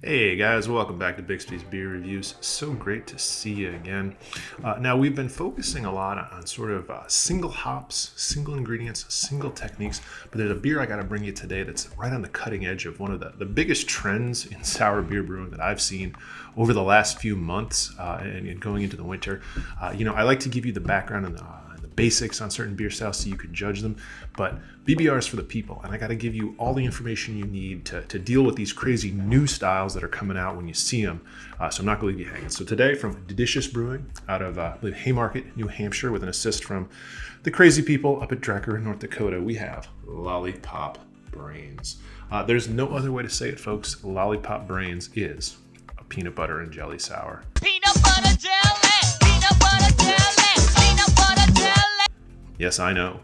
Hey guys, welcome back to Bixby's Beer Reviews. So great to see you again. Now we've been focusing a lot on sort of single hops, single ingredients, single techniques, but there's a beer I got to bring you today that's right on the cutting edge of one of the biggest trends in sour beer brewing that I've seen over the last few months and going into the winter. I like to give you the background and the basics on certain beer styles so you can judge them, but BBR is for the people, and I got to give you all the information you need to deal with these crazy new styles that are coming out when you see them, so I'm not going to leave you hanging. So today from Deciduous Brewing out of I believe Haymarket, New Hampshire, with an assist from the crazy people up at Drekker in North Dakota, we have Lollipop Brains. There's no other way to say it, folks. Lollipop Brains is a peanut butter and jelly sour. Peanut butter jelly, peanut butter jelly, peanut butter jelly. Yes, I know.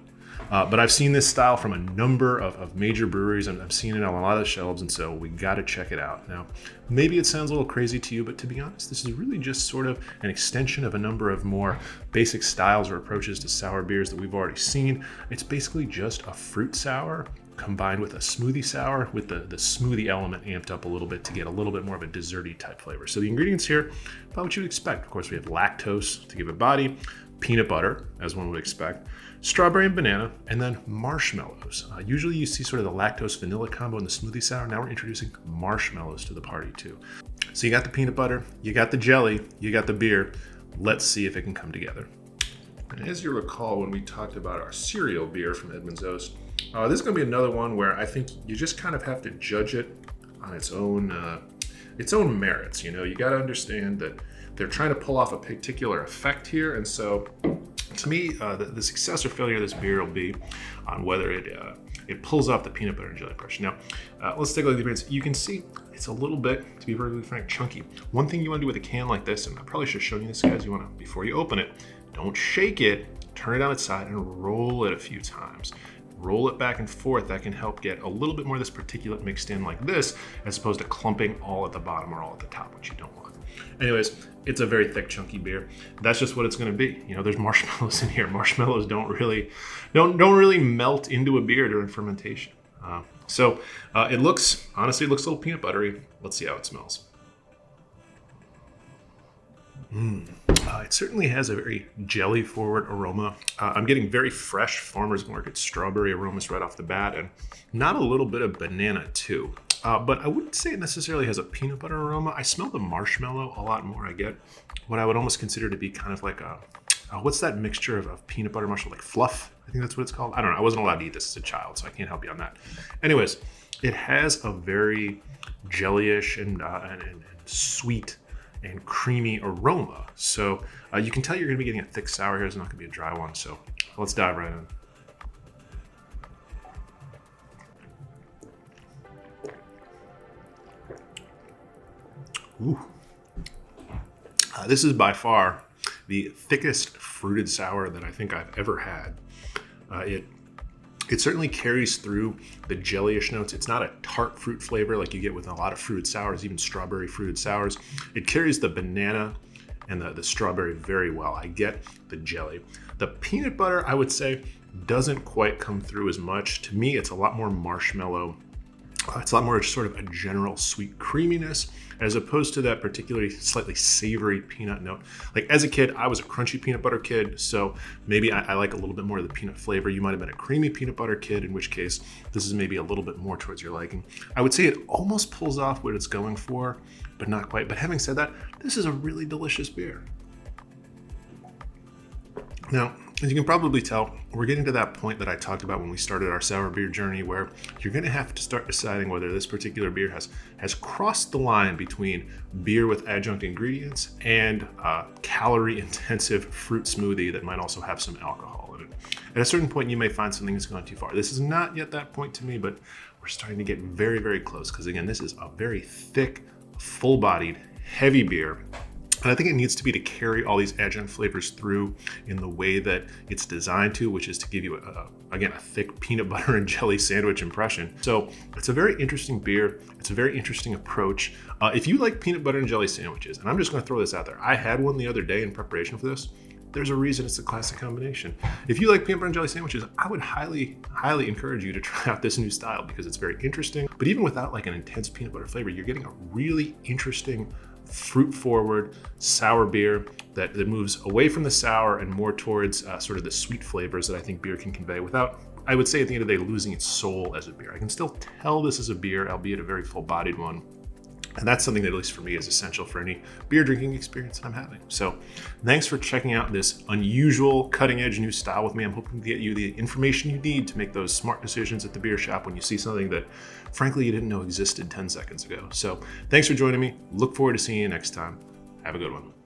But I've seen this style from a number of major breweries, and I've seen it on a lot of the shelves, and so we got to check it out. Now, maybe it sounds a little crazy to you, but to be honest, this is really just sort of an extension of a number of more basic styles or approaches to sour beers that we've already seen. It's basically just a fruit sour combined with a smoothie sour with the smoothie element amped up a little bit to get a little bit more of a desserty type flavor. So the ingredients here, about what you'd expect. Of course, we have lactose to give it body, peanut butter, as one would expect, strawberry and banana, and then marshmallows. Usually you see sort of the lactose vanilla combo in the smoothie sour. Now we're introducing marshmallows to the party too. So you got the peanut butter, you got the jelly, you got the beer. Let's see if it can come together. And as you recall, when we talked about our cereal beer from Edmund's Oast, this is going to be another one where I think you just kind of have to judge it on its own merits. You know, you got to understand that they're trying to pull off a particular effect here, and so to me, the success or failure of this beer will be on whether it pulls off the peanut butter and jelly impression. Now, let's take a look at the ingredients. You can see it's a little bit, to be perfectly frank, chunky. One thing you want to do with a can like this, and I probably should have shown you this, guys, you want to, before you open it, don't shake it, turn it on its side, and roll it a few times. Roll it back and forth. That can help get a little bit more of this particulate mixed in like this, as opposed to clumping all at the bottom or all at the top, which you don't want. Anyways, it's a very thick, chunky beer. That's just what it's going to be. You know, there's marshmallows in here. Marshmallows don't really melt into a beer during fermentation. It looks a little peanut buttery. Let's see how it smells. It certainly has a very jelly-forward aroma. I'm getting very fresh farmer's market strawberry aromas right off the bat, and not a little bit of banana too. But I wouldn't say it necessarily has a peanut butter aroma. I smell the marshmallow a lot more. I get what I would almost consider to be kind of like what's that mixture of peanut butter marshmallow, like fluff? I think that's what it's called. I don't know. I wasn't allowed to eat this as a child, so I can't help you on that. Anyways, it has a very jellyish and sweet and creamy aroma. So you can tell you're going to be getting a thick sour here. It's not going to be a dry one. So let's dive right in. Ooh. This is by far the thickest fruited sour that I think I've ever had. It certainly carries through the jellyish notes. It's not a tart fruit flavor like you get with a lot of fruited sours, even strawberry fruited sours. It carries the banana and the strawberry very well. I get the jelly. The peanut butter, I would say, doesn't quite come through as much. To me, it's a lot more marshmallow. It's a lot more sort of a general sweet creaminess as opposed to that particularly slightly savory peanut note. Like as a kid, I was a crunchy peanut butter kid, so maybe I like a little bit more of the peanut flavor. You might have been a creamy peanut butter kid, in which case this is maybe a little bit more towards your liking. I would say it almost pulls off what it's going for, but not quite. But having said that, this is a really delicious beer. Now, as you can probably tell, we're getting to that point that I talked about when we started our sour beer journey, where you're going to have to start deciding whether this particular beer has crossed the line between beer with adjunct ingredients and calorie-intensive fruit smoothie that might also have some alcohol in it. At a certain point, you may find something that's gone too far. This is not yet that point to me, but we're starting to get very, very close because, again, this is a very thick, full-bodied, heavy beer. And I think it needs to be to carry all these adjunct flavors through in the way that it's designed to, which is to give you, a thick peanut butter and jelly sandwich impression. So it's a very interesting beer. It's a very interesting approach. If you like peanut butter and jelly sandwiches, and I'm just going to throw this out there. I had one the other day in preparation for this. there's a reason it's a classic combination. If you like peanut butter and jelly sandwiches, I would highly encourage you to try out this new style because it's very interesting. But even without like an intense peanut butter flavor, you're getting a really interesting, fruit-forward sour beer that moves away from the sour and more towards sort of the sweet flavors that I think beer can convey without, I would say at the end of the day, losing its soul as a beer. I can still tell this is a beer, albeit a very full-bodied one. And that's something that, at least for me, is essential for any beer drinking experience that I'm having. So thanks for checking out this unusual, cutting-edge new style with me. I'm hoping to get you the information you need to make those smart decisions at the beer shop when you see something that, frankly, you didn't know existed 10 seconds ago. So thanks for joining me. Look forward to seeing you next time. Have a good one.